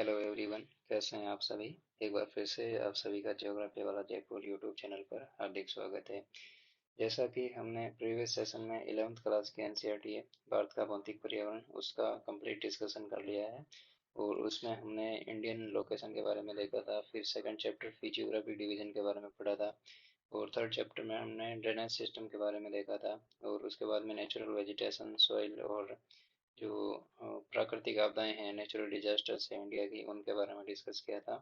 Hello everyone, कैसे हैं आप सभी। एक बार फिर से आप सभी का ज्योग्राफी वाला जयपुर यूट्यूब चैनल पर हार्दिक स्वागत है। जैसा कि हमने प्रीवियस सेशन में 11th क्लास की एनसीईआरटी है भारत का भौतिक पर्यावरण उसका कंप्लीट डिस्कशन कर लिया है। और उसमें हमने इंडियन लोकेशन के बारे में देखा था, फिर सेकंड चैप्टर फिजियोग्राफी डिवीजन के बारे में पढ़ा था, और थर्ड चैप्टर में हमने ड्रेनेज सिस्टम के बारे में देखा था। और उसके बाद में नेचुरल वेजिटेशन, सॉइल और जो प्राकृतिक आपदाएं हैं, नेचुरल डिजास्टर्स हैं इंडिया की, उनके बारे में डिस्कस किया था।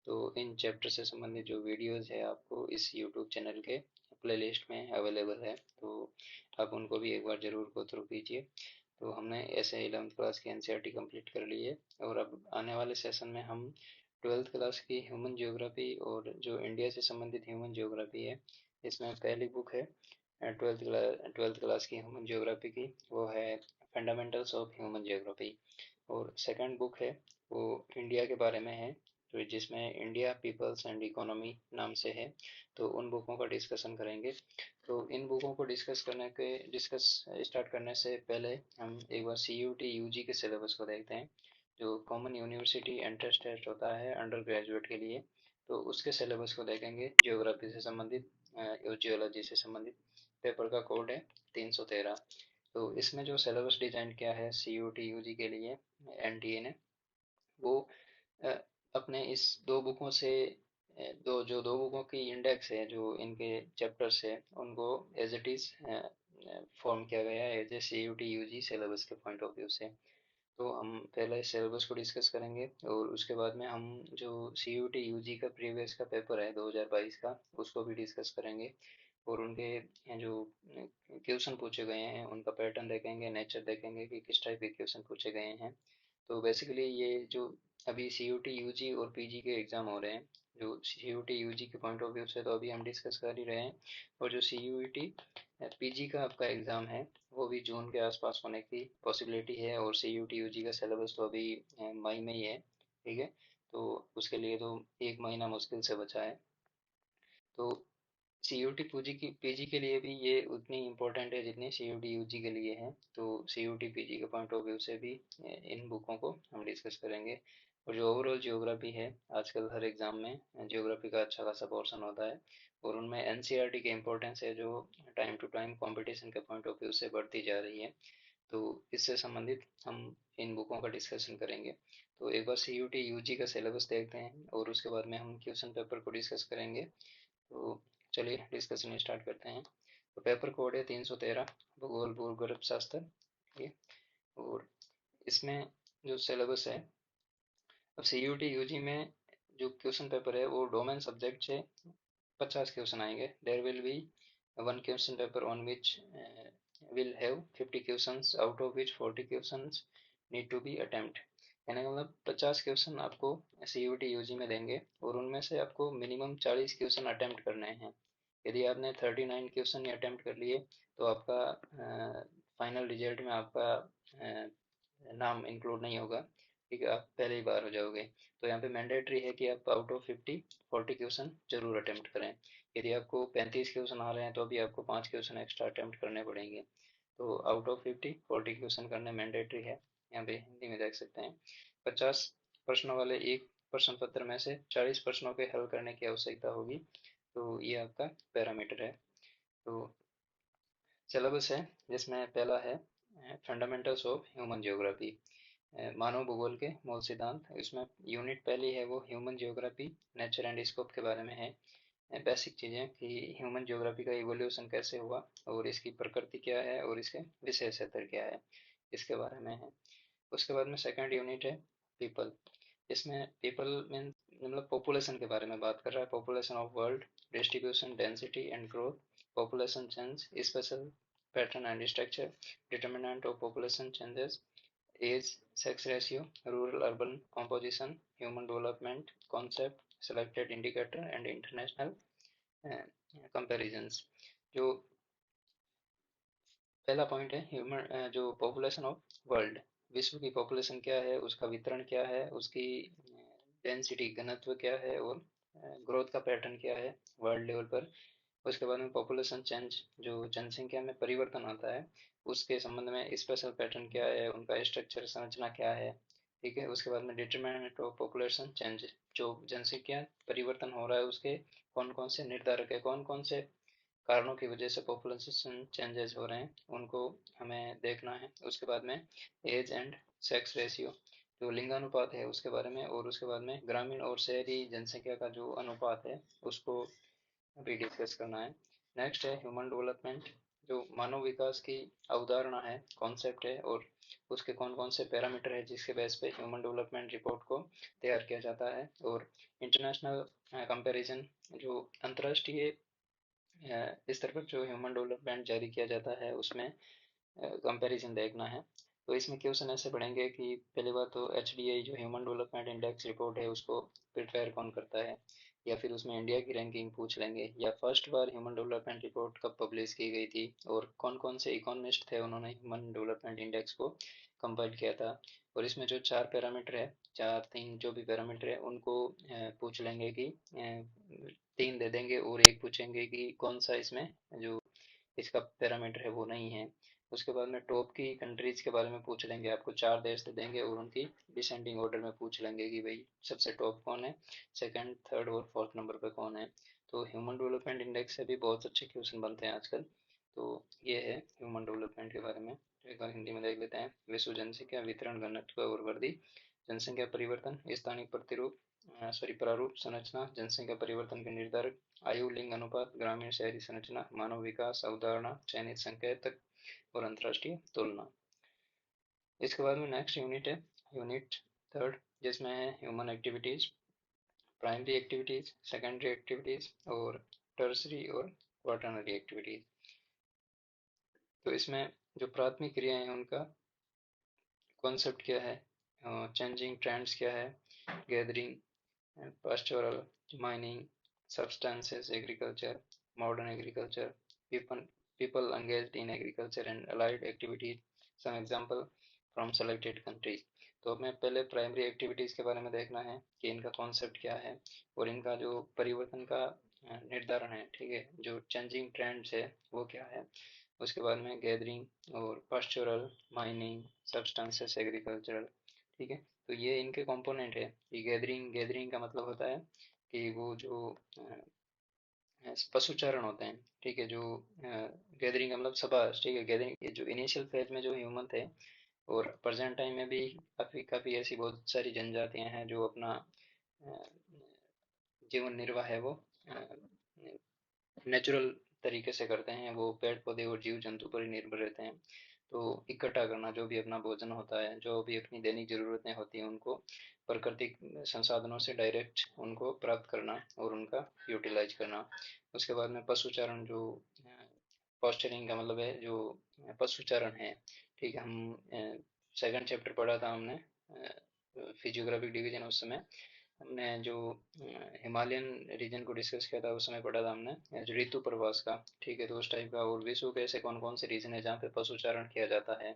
तो इन चैप्टर से संबंधित जो वीडियोस है आपको इस यूट्यूब चैनल के प्लेलिस्ट में अवेलेबल है, तो आप उनको भी एक बार ज़रूर गो थ्रू कीजिए। तो हमने ऐसे 11th क्लास की एनसीईआरटी कंप्लीट कर ली है, और अब आने वाले सेशन में हम 12th क्लास की ह्यूमन ज्योग्राफी और जो इंडिया से संबंधित ह्यूमन ज्योग्राफी है, इसमें पहली बुक है ट्वेल्थ क्लास की ह्यूमन ज्योग्राफी की, वो है फंडामेंटल्स ऑफ ह्यूमन ज्योग्राफी। और सेकंड बुक है वो इंडिया के बारे में है, तो जिसमें इंडिया पीपल्स एंड इकोनॉमी नाम से है। तो उन बुकों का डिस्कशन करेंगे। तो इन बुकों को डिस्कस स्टार्ट करने से पहले हम एक बार सी यू टी यू जी के सिलेबस को देखते हैं, जो कॉमन यूनिवर्सिटी एंट्रेंस टेस्ट होता है अंडर ग्रेजुएट के लिए। तो उसके सिलेबस को देखेंगे, जियोग्राफी से संबंधित और जियोलॉजी से संबंधित। पेपर का कोड है 313। तो इसमें जो सिलेबस डिजाइन किया है सी यू टी यू जी के लिए एनटीए ने, वो अ, अपने इस दो बुकों से दो बुकों की इंडेक्स है, जो इनके चैप्टर्स है, उनको एज इट इज फॉर्म किया गया है as a C U T U G syllabus के पॉइंट ऑफ व्यू से। तो हम पहले सिलेबस को डिस्कस करेंगे, और उसके बाद में हम जो सी यू टी यू जी का प्रीवियस का पेपर है 2022 का, उसको भी डिस्कस करेंगे। और उनके जो क्वेश्चन पूछे गए हैं उनका पैटर्न देखेंगे, नेचर देखेंगे कि किस टाइप के क्वेश्चन पूछे गए हैं। तो बेसिकली ये जो अभी सी यू टी यू जी और पी जी के एग्ज़ाम हो रहे हैं, जो सी यू टी यू जी के पॉइंट ऑफ व्यू से तो अभी हम डिस्कस कर ही रहे हैं। और जो सी यू टी पी जी का आपका एग्ज़ाम है, वो भी जून के आसपास होने की पॉसिबिलिटी है। और सी यू टी यू जी का सिलेबस तो अभी मई में ही है, ठीक है। तो उसके लिए तो एक महीना मुश्किल से बचा है। तो सी यू टी पीजी के लिए भी ये उतनी इम्पोर्टेंट है जितनी सी यू टी यूजी के लिए है। तो सी यू टी पीजी के पॉइंट ऑफ व्यू से भी इन बुकों को हम डिस्कस करेंगे। और जो ओवरऑल जियोग्राफी है, आजकल हर एग्जाम में जियोग्राफी का अच्छा खासा पोर्शन होता है, और उनमें एनसीईआरटी की इम्पोर्टेंस है जो टाइम टू टाइम कंपटीशन के पॉइंट ऑफ व्यू से बढ़ती जा रही है। तो इससे संबंधित हम इन बुकों का डिस्कशन करेंगे। तो एक बार सी यू टी यू जी का सिलेबस देखते हैं, और उसके बाद में हम क्वेश्चन पेपर को डिस्कस करेंगे। तो चलिए डिस्कशन स्टार्ट करते हैं। तो पेपर कोड है 313, भूगोल भूगर्भ शास्त्र, ठीक है। और इसमें जो सिलेबस है, अब सी यू टी यू जी में जो क्वेश्चन पेपर है वो डोमेन सब्जेक्ट से 50 क्वेश्चन आएंगे। There will be one question paper on which will have 50 questions, out of which 40 questions need to be attempt. यानी मतलब 50 क्वेश्चन आपको C U T U G में देंगे, और उनमें से आपको मिनिमम 40 क्वेश्चन अटेम्प्ट करने हैं। यदि आपने 39 क्वेश्चन ही अटेम्प्ट कर लिए, तो आपका फाइनल रिजल्ट में आपका नाम इंक्लूड नहीं होगा, ठीक है, आप पहले ही बार हो जाओगे। तो यहाँ पे मैंडेटरी है कि आप आउट ऑफ 50 40 क्वेश्चन जरूर अटेम्प्ट करें। यदि आपको 35 क्वेश्चन आ रहे हैं तो अभी आपको 5 क्वेश्चन एक्स्ट्रा अटेम्प्ट करने पड़ेंगे। तो आउट ऑफ 50 40 क्वेश्चन करने मैंडेटरी है। यहाँ पे हिंदी में देख सकते हैं, 50 प्रश्नों वाले एक प्रश्न पत्र में से 40 प्रश्नों के हल करने की आवश्यकता होगी। तो ये आपका पैरामीटर है। तो सिलेबस है, जिसमें पहला है फंडामेंटल्स ऑफ ह्यूमन ज्योग्राफी, मानव भूगोल के मूल सिद्धांत। इसमें यूनिट पहली है वो human geography, nature and scope के बारे में है। बेसिक चीज़ें कि ह्यूमन ज्योग्राफी का इवोल्यूशन कैसे हुआ, और इसकी प्रकृति क्या है, और इसके विशेषतर क्या है, इसके बारे में है। उसके बाद में सेकंड यूनिट है पीपल। इसमें पीपल मीन मतलब पॉपुलेशन के बारे में बात कर रहा है, population of world, distribution, density and growth, population change, spatial pattern and structure, determinant of population changes, age, sex ratio, rural urban composition, human development concept, selected indicator and international comparisons. जो पहला point है human जो population of world, विश्व की population क्या है, उसका वितरण क्या है, उसकी डेंसिटी घनत्व क्या है, और ग्रोथ का पैटर्न क्या है वर्ल्ड लेवल पर। उसके बाद में पॉपुलेशन चेंज, जो जनसंख्या में परिवर्तन आता है, उसके संबंध में स्पेशल पैटर्न क्या है, उनका स्ट्रक्चर संरचना क्या है, ठीक है। उसके बाद में डिटरमिनेंट ऑफ पॉपुलेशन चेंज, जो जनसंख्या परिवर्तन हो रहा है उसके कौन कौन से निर्धारक है, कौन कौन से कारणों की वजह से पॉपुलेशन चेंजेस हो रहे हैं उनको हमें देखना है। उसके बाद में एज एंड सेक्स रेशियो, जो लिंगानुपात है उसके बारे में, और उसके बाद में ग्रामीण और शहरी जनसंख्या का जो अनुपात है उसको अभी डिस्कस करना है। नेक्स्ट है ह्यूमन डेवलपमेंट, जो मानव विकास की अवधारणा है, कॉन्सेप्ट है, और उसके कौन कौन से पैरामीटर है जिसके बेस पे ह्यूमन डेवलपमेंट रिपोर्ट को तैयार किया जाता है। और इंटरनेशनल कंपैरिजन, जो अंतर्राष्ट्रीय स्तर पर जो ह्यूमन डेवलपमेंट जारी किया जाता है उसमें कंपैरिजन देखना है। तो इसमें क्वेश्चन ऐसे पढ़ेंगे कि पहली बात तो HDI जो ह्यूमन डेवलपमेंट इंडेक्स रिपोर्ट है उसको प्रिपेयर कौन करता है, या फिर उसमें इंडिया की रैंकिंग पूछ लेंगे, या फर्स्ट बार ह्यूमन डेवलपमेंट रिपोर्ट कब पब्लिश की गई थी, और कौन कौन से इकोनॉमिस्ट थे उन्होंने ह्यूमन डेवलपमेंट इंडेक्स को कंपाइल किया था। और इसमें जो चार पैरामीटर है, चार तीन जो भी पैरामीटर है उनको पूछ लेंगे कि तीन दे देंगे और एक पूछेंगे कि कौन सा इसमें जो इसका पैरामीटर है वो नहीं है। उसके बाद में टॉप की कंट्रीज के बारे में पूछ लेंगे, आपको चार देश दे देंगे और उनकी डिसेंडिंग ऑर्डर में पूछ लेंगे कि भाई सबसे टॉप कौन है, सेकंड थर्ड और फोर्थ नंबर पे कौन है। तो ह्यूमन डेवलपमेंट इंडेक्स से भी बहुत अच्छे क्वेश्चन बनते हैं आजकल। तो ये है ह्यूमन डेवलपमेंट के बारे में। तो एक बार हिंदी में देख लेते हैं। विश्व जनसंख्या वितरण घनत्व और वृद्धि, जनसंख्या परिवर्तन, स्थानिक प्रतिरूप प्रारूप संरचना, जनसंख्या परिवर्तन के निर्धारक, आयु लिंग अनुपात, ग्रामीण शहरी संरचना, मानव विकास अवधारणा, चयनित संकेतक और अंतर्राष्ट्रीय तुलना। इसके बाद में नेक्स्ट यूनिट है यूनिट थर्ड, जिसमें है human activities, primary activities, secondary activities और टर्सरी और क्वाटरनरी एक्टिविटीज। तो इसमें जो प्राथमिक क्रियाएं हैं उनका कॉन्सेप्ट क्या है, चेंजिंग ट्रेंड्स क्या है, gathering, pastoral, mining, substances agriculture, modern agriculture, people, people engaged in agriculture and allied activities, some example from selected countries। तो हमें पहले प्राइमरी एक्टिविटीज के बारे में देखना है कि इनका कॉन्सेप्ट क्या है और इनका जो परिवर्तन का निर्धारण है, ठीक है, जो चेंजिंग ट्रेंड्स है वो क्या है। उसके बाद में गैदरिंग और पास्चुरल, माइनिंग, सब्सटेंसेस एग्रीकल्चरल, ठीक है। तो ये इनके कंपोनेंट है। ये गैदरिंग, गैदरिंग का मतलब होता है कि वो जो पशुचारण होते हैं, ठीक है, जो गैदरिंग का मतलब सभा, ठीक है, गैदरिंग जो इनिशियल फेज में जो ह्यूमन थे और प्रेजेंट टाइम में भी काफी काफी ऐसी बहुत सारी जनजातियां हैं जो अपना अ, जीवन निर्वाह है वो नेचुरल तरीके से करते हैं। वो पेड़ पौधे और जीव जंतु पर ही निर्भर रहते हैं। तो इकट्ठा करना, जो भी अपना भोजन होता है, जो भी अपनी दैनिक जरूरतें होती हैं उनको प्राकृतिक संसाधनों से डायरेक्ट उनको प्राप्त करना और उनका यूटिलाइज करना। उसके बाद में पशुचारण, जो पॉस्चरिंग का मतलब है जो पशुचारण है, ठीक है। हम सेकंड चैप्टर पढ़ा था हमने फिजियोग्राफिक डिवीजन, उस समय हमने जो हिमालयन रीजन को डिस्कस किया था उस समय पढ़ा था हमने जो ऋतु प्रवास का, ठीक है। तो उस टाइप का, और विश्व के ऐसे कौन कौन से रीजन है जहाँ पे पशुचारण किया जाता है,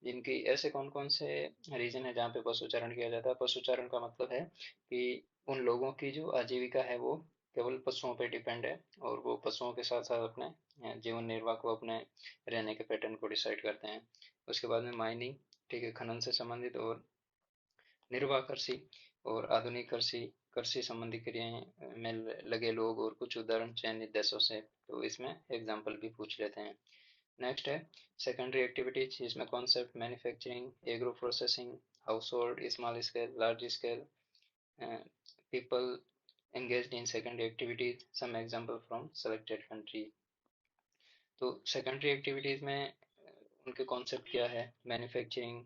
जिनकी ऐसे कौन कौन से रीजन है जहाँ पे पशुचारण किया जाता है। पशुचारण का मतलब है कि उन लोगों की जो आजीविका है वो केवल पशुओं पे डिपेंड है, और वो पशुओं के साथ साथ अपने जीवन निर्वाह को, अपने रहने के पैटर्न को डिसाइड करते हैं। उसके बाद में माइनिंग, ठीक है, खनन से संबंधित, और निर्वाह कृषि और आधुनिक कृषि, कृषि संबंधी क्रियाएं में लगे लोग, और कुछ उदाहरण चयनित देशों से। तो इसमें एग्जाम्पल भी पूछ लेते हैं। नेक्स्ट है सेकेंडरी एक्टिविटीज, जिसमें concept manufacturing, agro processing, house hold, small scale, large scale, people engaged in secondary activities, some example from selected country। तो सेकेंडरी एक्टिविटीज में उनके कॉन्सेप्ट क्या है, मैन्युफैक्चरिंग,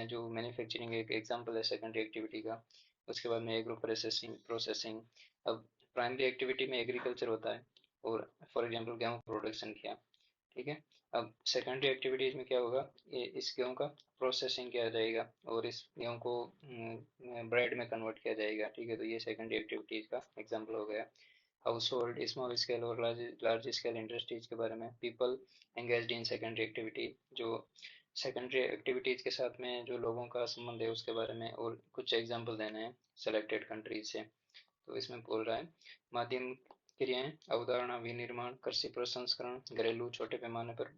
जो मैन्युफैक्चरिंग एक एग्जांपल है सेकेंडरी एक्टिविटी का। उसके बाद में एग्रो प्रोसेसिंग, प्रोसेसिंग। अब प्राइमरी एक्टिविटी में एग्रीकल्चर होता है और फॉर एग्जांपल गेहूं प्रोडक्शन किया, ठीक है। अब सेकेंडरी एक्टिविटीज में क्या होगा, ये इस गेहूं का प्रोसेसिंग किया जाएगा और इस गेहूं को ब्रेड में कन्वर्ट किया जाएगा, ठीक है। तो ये सेकेंडरी एक्टिविटीज का एग्जांपल हो गया। हाउस होल्ड, स्मॉल स्केल और लार्ज स्केल इंडस्ट्रीज के बारे में। People engaged in secondary activity, जो सेकेंडरी एक्टिविटीज के साथ में जो लोगों का संबंध है उसके बारे में, और कुछ एग्जांपल देने हैं सेलेक्टेड कंट्रीज से। तो इसमें बोल रहा है माध्यम क्रियाएं, अवधारणा, विनिर्माण, कृषि प्रसंस्करण, घरेलू, छोटे पैमाने पर,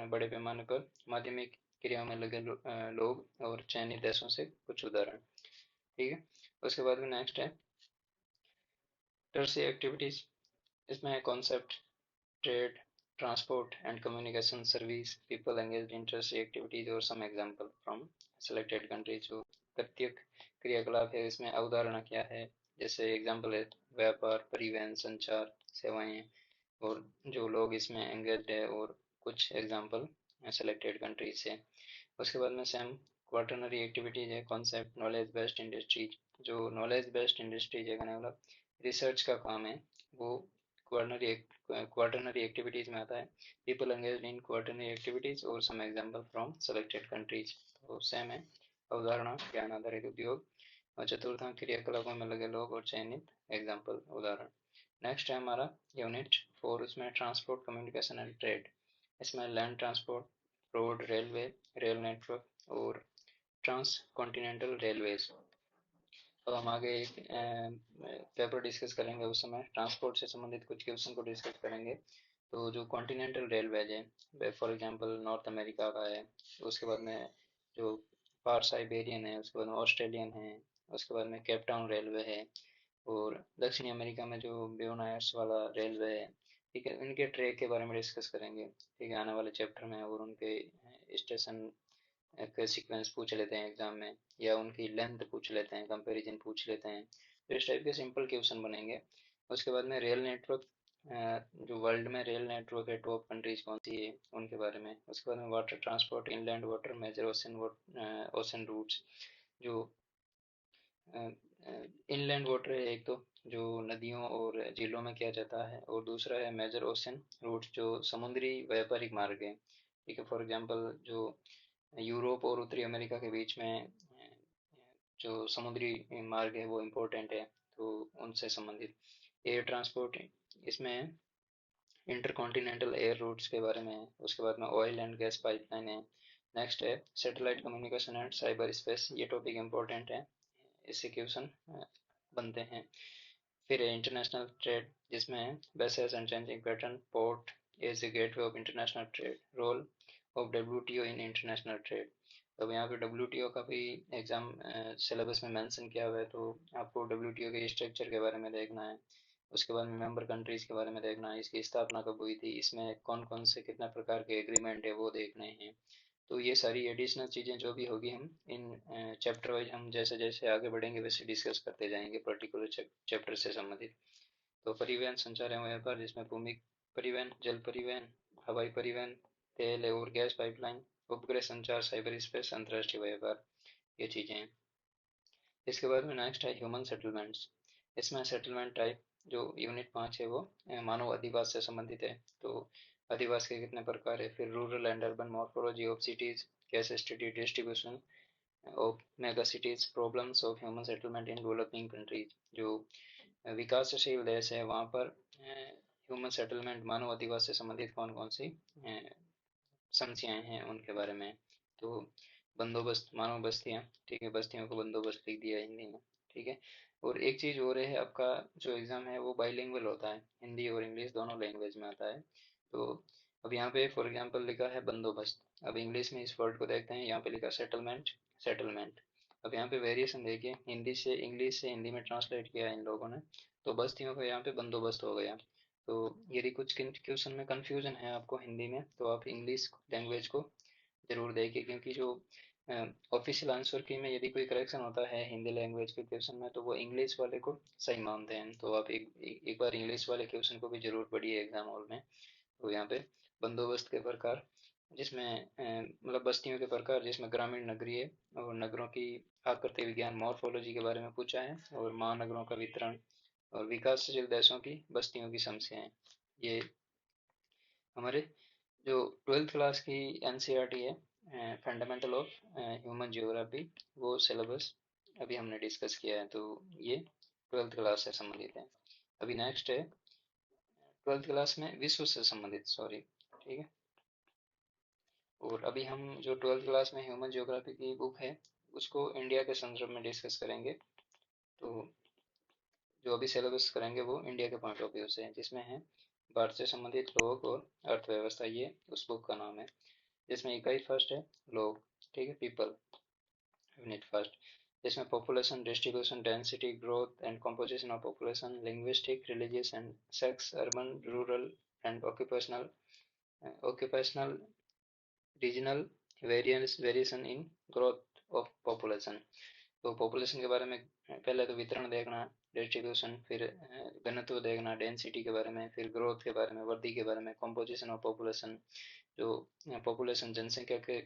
बड़े पैमाने पर, माध्यमिक क्रियाओं में लगे लोग और चयनित देशों से कुछ उदाहरण। ठीक है। उसके बाद में नेक्स्ट है टर्शियरी एक्टिविटीज। इसमें है concept, trade, transport and communication service, people engage in tertiary activities और some example from selected countries. जो प्रत्येक क्रियाकलाप है इसमें अवधारणा क्या है, जैसे एग्जांपल है व्यापार, परिवहन, संचार, सेवाएं, और जो लोग इसमें एंगेज्ड है, और कुछ एग्जांपल सेलेक्टेड कंट्रीज से। उसके बाद में सेम क्वार्टरनरी एक्टिविटीज है कॉन्सेप्ट, नॉलेज बेस्ड इंडस्ट्रीज। जो नॉलेज बेस्ड इंडस्ट्रीज है मतलब रिसर्च का काम है, वो क्वार्टनरी क्वार्टरनरी एक्टिविटीज में आता है। People engaged in quaternary activities और some example from selected countries. तो सेम है, अवधारणा, ज्ञान आधारित उद्योग, और चतुर्थांश क्रियाकलापों में लगे लोग और चयनित एग्जांपल, उदाहरण। नेक्स्ट है हमारा यूनिट 4, उसमें ट्रांसपोर्ट, कम्युनिकेशन एंड ट्रेड। इसमें land transport, road, railway, rail network और ट्रांस कॉन्टिनेंटल रेलवेज। तो हम आगे एक पेपर डिस्कस करेंगे, उस समय ट्रांसपोर्ट से संबंधित कुछ क्वेश्चन को डिस्कस करेंगे। तो जो कॉन्टिनेंटल रेलवेज है, फॉर एग्जांपल नॉर्थ अमेरिका का है, उसके बाद में जो फार साइबेरियन है, उसके बाद में ऑस्ट्रेलियन है, उसके बाद में केप टाउन रेलवे है, और दक्षिणी अमेरिका में जो ब्यूनस आयर्स वाला रेलवे है। ठीक है, इनके ट्रैक के बारे में डिस्कस करेंगे, ठीक है, आने वाले चैप्टर में। और उनके स्टेशन के सीक्वेंस पूछ लेते हैं एग्जाम में, या उनकी लेंथ पूछ लेते हैं, कंपैरिजन पूछ लेते हैं। तो इस टाइप के सिंपल क्वेश्चन बनेंगे। उसके बाद में रेल नेटवर्क, जो वर्ल्ड में रेल नेटवर्क है, टॉप कंट्रीज कौन सी है, उनके बारे में। उसके बाद में water transport, inland water, major ocean, ocean routes. जो इनलैंड वाटर है एक तो, जो नदियों और झीलों में किया जाता है, और दूसरा है मेजर ओशन रूट्स, जो समुद्री व्यापारिक मार्ग है। ठीक है, फॉर एग्जांपल जो यूरोप और उत्तरी अमेरिका के बीच में जो समुद्री मार्ग है वो इम्पोर्टेंट है, तो उनसे संबंधित। एयर ट्रांसपोर्ट, इसमें इंटरकॉन्टिनेंटल एयर रूट्स के बारे में है। उसके बाद में ऑयल एंड गैस पाइपलाइन है। नेक्स्ट है satellite communication and cyber space, ये टॉपिक इम्पोर्टेंट है, इससे क्वेश्चन बनते हैं। फिर है इंटरनेशनल ट्रेड, जिसमें vessels and changing pattern, port as a gateway of international trade, role of WTO in international trade. अब यहाँ पे डब्ल्यूटीओ का भी एग्जाम सिलेबस में मेंशन किया हुआ है, तो आपको डब्ल्यूटीओ के स्ट्रक्चर के बारे में देखना है। उसके बाद में मेंबर कंट्रीज के बारे में देखना है, इसकी स्थापना कब हुई थी, इसमें कौन कौन से कितना प्रकार के एग्रीमेंट है वो देखने हैं। तो ये सारी एडिशनल चीज़ें जो भी होगी, हम इन चैप्टर वाइज हम जैसे जैसे आगे बढ़ेंगे वैसे डिस्कस करते जाएंगे पर्टिकुलर चैप्टर से संबंधित। तो परिवहन, संचार एवं व्यापार, जिसमें भूमि परिवहन, जल परिवहन, हवाई परिवहन, तेल और गैस पाइपलाइन, उपग्रह संचार, साइबर स्पेस, अंतर्राष्ट्रीय व्यापार, ये चीज़ें हैं। इसके बाद में नेक्स्ट है ह्यूमन सेटलमेंट्स। इसमें सेटलमेंट टाइप, जो यूनिट 5 है वो मानव अधिवास से संबंधित है। तो अधिवास के कितने प्रकार है, फिर rural and urban morphology of cities, case study, distribution of mega cities, problems of human settlement in developing countries. जो विकासशील देश है वहाँ पर ह्यूमन सेटलमेंट, मानव अधिवास से संबंधित कौन कौन सी समस्याएं हैं उनके बारे में। तो बंदोबस्त, मानव बस्तियाँ, ठीक है, बस्तियों को बंदोबस्त लिख दिया हिंदी में। ठीक है। और एक चीज़ और है, आपका जो एग्ज़ाम है वो बाईलिंगुअल होता है, हिंदी और इंग्लिश दोनों लैंग्वेज में आता है। तो अब यहाँ पे फॉर एग्जांपल लिखा है बंदोबस्त, अब इंग्लिश में इस वर्ड को देखते हैं, यहाँ पे लिखा सेटलमेंट, सेटलमेंट। अब यहाँ पे वेरिएशन देखिए, हिंदी से इंग्लिश से हिंदी में ट्रांसलेट किया है इन लोगों ने, तो बस्तियों का यहाँ पे बंदोबस्त हो गया। तो यदि कुछ क्वेश्चन में कंफ्यूजन है आपको हिंदी में, तो आप इंग्लिश लैंग्वेज को जरूर देखिए, क्योंकि जो ऑफिशियल आंसर की में यदि कोई करेक्शन होता है हिंदी लैंग्वेज के क्वेश्चन में, तो वो इंग्लिश वाले को सही मानते हैं। तो आप एक बार इंग्लिश वाले क्वेश्चन को भी जरूर पढ़िए एग्जाम हॉल में। तो यहाँ पे बंदोबस्त के प्रकार, जिसमें मतलब बस्तियों के प्रकार, जिसमें ग्रामीण, नगरीय और नगरों की आकृति विज्ञान, मॉर्फोलॉजी के बारे में पूछा है, और महानगरों का वितरण, और विकासशील देशों की बस्तियों की समस्याएं। ये हमारे जो 12th क्लास की एनसीईआरटी है, फंडामेंटल ऑफ ह्यूमन जियोग्राफी, वो सिलेबस अभी हमने डिस्कस किया है। तो ये 12th क्लास से संबंधित है। अभी नेक्स्ट है 12th क्लास में विश्व से संबंधित, सॉरी, ठीक है। और अभी हम जो 12th क्लास में ह्यूमन जियोग्राफी की बुक है, उसको इंडिया के संदर्भ में डिस्कस करेंगे। तो जो अभी सिलेबस करेंगे वो इंडिया के पॉइंट ऑफ व्यू से है, जिसमें है भारत से संबंधित लोग और अर्थव्यवस्था, ये उस बुक का नाम है। जिसमें इकाई फर्स्ट है लोग, ठीक है, पीपल, यूनिट फर्स्ट, जिसमें population, distribution, density, growth and composition of population, linguistic, religious and sex, urban, rural and occupational, regional variation in growth of population. तो पॉपुलेशन के बारे में पहले तो वितरण देखना, डिस्ट्रीब्यूशन, फिर घनत्व देखना, डेंसिटी के बारे में, फिर ग्रोथ के बारे में, वृद्धि के बारे में, कंपोजिशन ऑफ पॉपुलेशन, जो पॉपुलेशन जनसंख्या के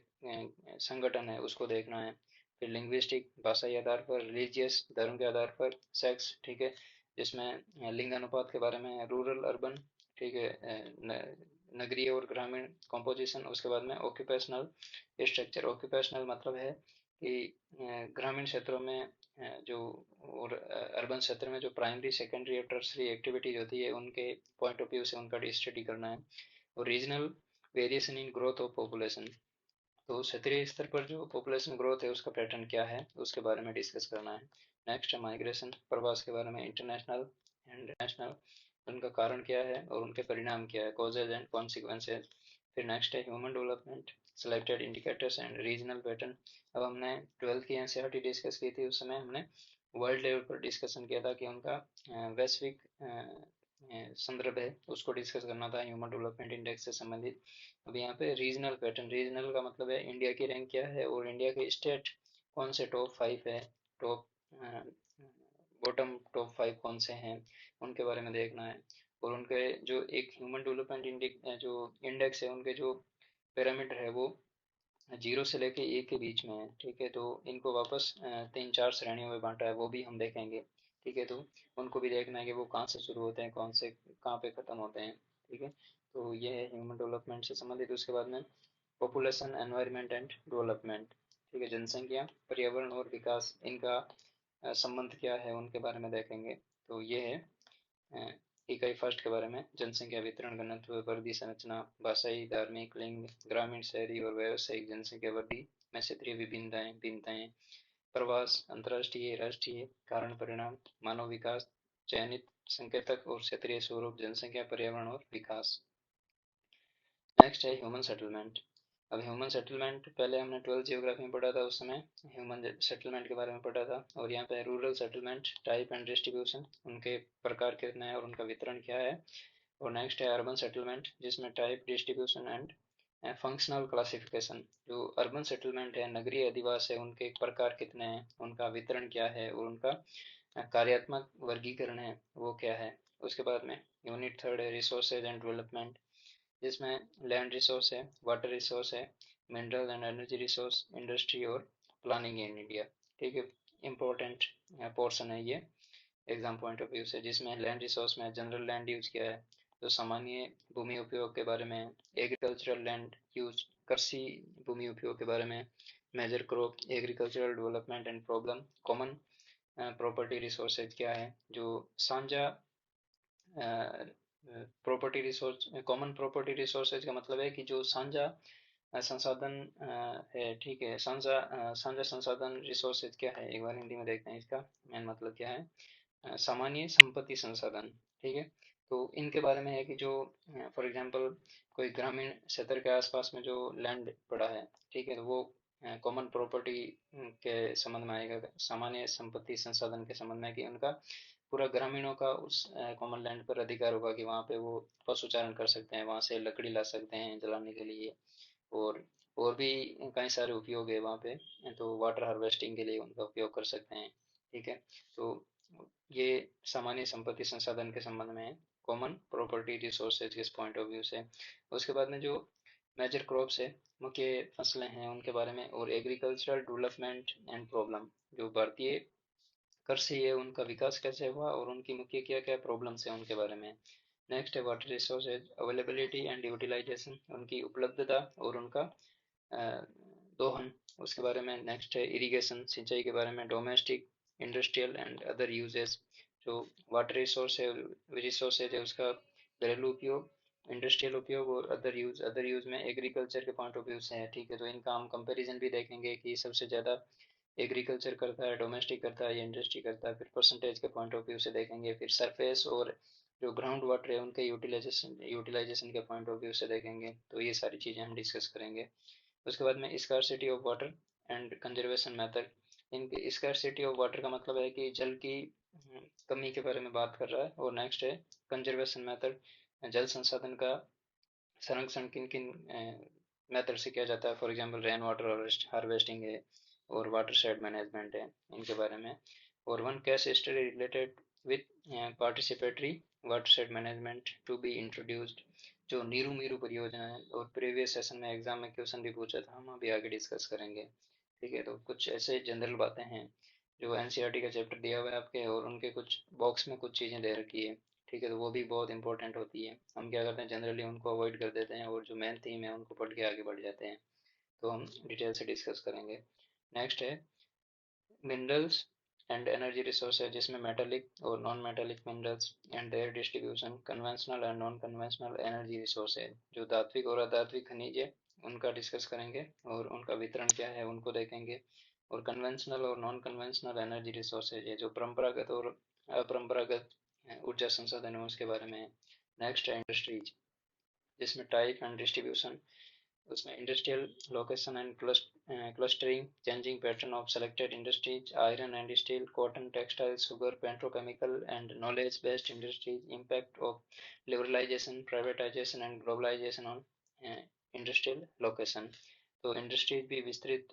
संगठन है उसको देखना है, फिर लिंग्विस्टिक भाषाई आधार पर, रिलीजियस धर्म के आधार पर, सेक्स, ठीक है, जिसमें लिंग अनुपात के बारे में, रूरल अर्बन, ठीक है, नगरीय और ग्रामीण, कंपोजिशन, उसके बाद में ऑक्यूपेशनल स्ट्रक्चर। ऑक्यूपेशनल मतलब है कि ग्रामीण क्षेत्रों में जो और अर्बन क्षेत्र में जो प्राइमरी, सेकेंडरी और टर्सरी एक्टिविटीज होती है उनके पॉइंट ऑफ व्यू से उनका स्टडी करना है। और regional variation in growth of population, तो क्षेत्रीय स्तर पर जो पॉपुलेशन ग्रोथ है उसका पैटर्न क्या है उसके बारे में डिस्कस करना है। नेक्स्ट है माइग्रेशन, प्रवास के बारे में, इंटरनेशनल एंड नेशनल, उनका कारण क्या है और उनके परिणाम क्या है, कॉजेज एंड कॉन्सिक्वेंसेज। फिर नेक्स्ट है human development, selected indicators and regional pattern. अब हमने 12th की एनसीईआरटी डिस्कस की थी, उस समय हमने वर्ल्ड लेवल पर डिस्कशन किया था कि उनका वैश्विक संदर्भ है उसको डिस्कस करना था ह्यूमन डेवलपमेंट इंडेक्स से संबंधित। अब यहाँ पे रीजनल पैटर्न, रीजनल का मतलब है इंडिया की रैंक क्या है और इंडिया के स्टेट कौन से टॉप 5 है, टॉप बॉटम टॉप 5 कौन से हैं उनके बारे में देखना है। और उनके जो एक ह्यूमन डेवलपमेंट जो इंडेक्स है उनके जो पैरामीटर है वो 0 से लेके 1 के बीच में है, ठीक है, तो इनको वापस 3-4 श्रेणियों में बांटा है, वो भी हम देखेंगे, ठीक है, तो उनको भी देखना है कि वो कहाँ से शुरू होते हैं, कौन से कहाँ पे ख़त्म होते हैं, ठीक है। तो ये है ह्यूमन डेवलपमेंट से संबंधित। उसके बाद में पॉपुलेशन, एनवायरनमेंट एंड डेवलपमेंट, ठीक है, जनसंख्या, पर्यावरण और विकास, इनका संबंध क्या है उनके बारे में देखेंगे। तो ये है इकाई फर्स्ट के बारे में, जनसंख्या, वितरण, घनत्व, वृद्धि, संरचना, भाषाई, धार्मिक, लिंग, ग्रामीण, शहरी और व्यावसायिक जनसंख्या वृद्धि में क्षेत्रीय विभिन्नताएं भिन्नताएं, प्रवास, अंतर्राष्ट्रीय, राष्ट्रीय, कारण परिणाम, मानव विकास, चयनित संकेतक और क्षेत्रीय स्वरूप, जनसंख्या, पर्यावरण और विकास। नेक्स्ट है ह्यूमन सेटलमेंट। अब ह्यूमन सेटलमेंट पहले हमने 12th जियोग्राफी में पढ़ा था, उस समय ह्यूमन सेटलमेंट के बारे में पढ़ा था। और यहाँ पे rural settlement, type and distribution, उनके प्रकार कितने हैं और उनका वितरण क्या है। और नेक्स्ट है अर्बन सेटलमेंट, जिसमें type, distribution and functional classification. जो अर्बन सेटलमेंट है, नगरीय अधिवास है, उनके प्रकार कितने हैं, उनका वितरण क्या है और उनका कार्यात्मक वर्गीकरण है वो क्या है। उसके बाद में यूनिट थर्ड है रिसोर्सेज एंड डेवलपमेंट, जिसमें लैंड रिसोर्स है, वाटर रिसोर्स है, mineral and energy resource, industry और प्लानिंग इन इंडिया, ठीक है, इम्पोर्टेंट पोर्शन है ये एग्जाम पॉइंट ऑफ व्यू से। जिसमें लैंड रिसोर्स में जनरल लैंड यूज क्या है, तो सामान्य भूमि उपयोग के बारे में, एग्रीकल्चरल लैंड यूज, कृषि भूमि उपयोग के बारे में, major crop, agricultural development and problem, common property resources क्या है, जो साझा property resource, common property resources का मतलब है कि जो साझा संसाधन है, ठीक है, साझा संसाधन रिसोर्सेज क्या है, एक बार हिंदी में देखते हैं इसका मेन मतलब क्या है। सामान्य संपत्ति संसाधन, ठीक है, तो इनके बारे में है कि जो फॉर एग्जांपल कोई ग्रामीण क्षेत्र के आसपास में जो लैंड पड़ा है, ठीक है, तो वो कॉमन प्रॉपर्टी के संबंध में आएगा, सामान्य संपत्ति संसाधन के संबंध में, कि उनका पूरा ग्रामीणों का उस कॉमन लैंड पर अधिकार होगा कि वहाँ पे वो पशुचारण कर सकते हैं, वहाँ से लकड़ी ला सकते हैं जलाने के लिए, और और भी कई सारे उपयोग है वहाँ पे, तो वाटर हार्वेस्टिंग के लिए उनका उपयोग कर सकते हैं, ठीक है। तो ये सामान्य संपत्ति संसाधन के संबंध में है, कॉमन प्रॉपर्टी रिसोर्सेज के पॉइंट ऑफ व्यू से। उसके बाद में जो मेजर क्रॉप्स है, मुख्य फसलें हैं, उनके बारे में, और एग्रीकल्चरल डेवलपमेंट एंड प्रॉब्लम, जो भारतीय कृषि है उनका विकास कैसे हुआ और उनकी मुख्य क्या क्या प्रॉब्लम्स है उनके बारे में। नेक्स्ट है water resources, availability and utilisation, उनकी उपलब्धता और उनका दोहन, उसके बारे में। नेक्स्ट है इरिगेशन, सिंचाई के बारे में, domestic, industrial and other uses, जो वाटर रिसोर्सेज है उसका घरेलू उपयोग, इंडस्ट्रियल उपयोग और अदर यूज में एग्रीकल्चर के पॉइंट ऑफ व्यू से है, ठीक है, तो इनका हम कंपैरिजन भी देखेंगे कि सबसे ज़्यादा एग्रीकल्चर करता है, डोमेस्टिक करता है या इंडस्ट्री करता है, फिर परसेंटेज के पॉइंट ऑफ व्यू से देखेंगे, फिर सरफेस और जो ग्राउंड वाटर है उनके यूटिलाइजेशन के पॉइंट ऑफ व्यू से देखेंगे, तो ये सारी चीज़ें हम डिस्कस करेंगे। उसके बाद में scarcity of water and conservation method. इनके स्कार्सिटी ऑफ वाटर का मतलब है कि जल की कमी के बारे में बात कर रहा है। और नेक्स्ट है कंजर्वेशन मेथड, जल संसाधन का संरक्षण किन किन मेथड से किया जाता है। For example rain water harvesting है और वाटर शेड मैनेजमेंट है, इनके बारे में। और one case study related with participatory watershed management to be introduced, जो नीरू मीरू परियोजना है और प्रीवियस सेशन में एग्जाम में क्वेश्चन भी पूछा था, हम अभी आगे डिस्कस करेंगे। ठीक है, तो कुछ ऐसे जनरल बातें हैं जो एनसीईआरटी का चैप्टर दिया हुआ है आपके, और उनके कुछ बॉक्स में कुछ चीज़ें दे रखी है। ठीक है, तो वो भी बहुत इंपॉर्टेंट होती है। हम क्या करते हैं, जनरली उनको अवॉइड कर देते हैं और जो मेन थीम है उनको पढ़ के आगे बढ़ जाते हैं। तो हम डिटेल से डिस्कस करेंगे। नेक्स्ट है मिनरल्स एंड एनर्जी रिसोर्सेज, जिसमें मेटालिक और non metallic minerals and there distribution, conventional and non conventional energy resources, जो धात्विक और अधात्विक खनिज है उनका डिस्कस करेंगे और उनका वितरण क्या है उनको देखेंगे। और कन्वेंशनल और नॉन कन्वेंशनल एनर्जी रिसोर्सेज है, जो परंपरागत और अपरंपरागत ऊर्जा संसाधन है उसके बारे में है। नेक्स्ट है इंडस्ट्रीज, जिसमें टाइप एंड डिस्ट्रीब्यूशन, उसमें industrial location and clustering, changing pattern of selected industries, iron and steel, cotton, textile, sugar, petrochemical and knowledge based industries, impact of liberalisation, privatisation and globalisation on industrial location. तो industries भी विस्तृत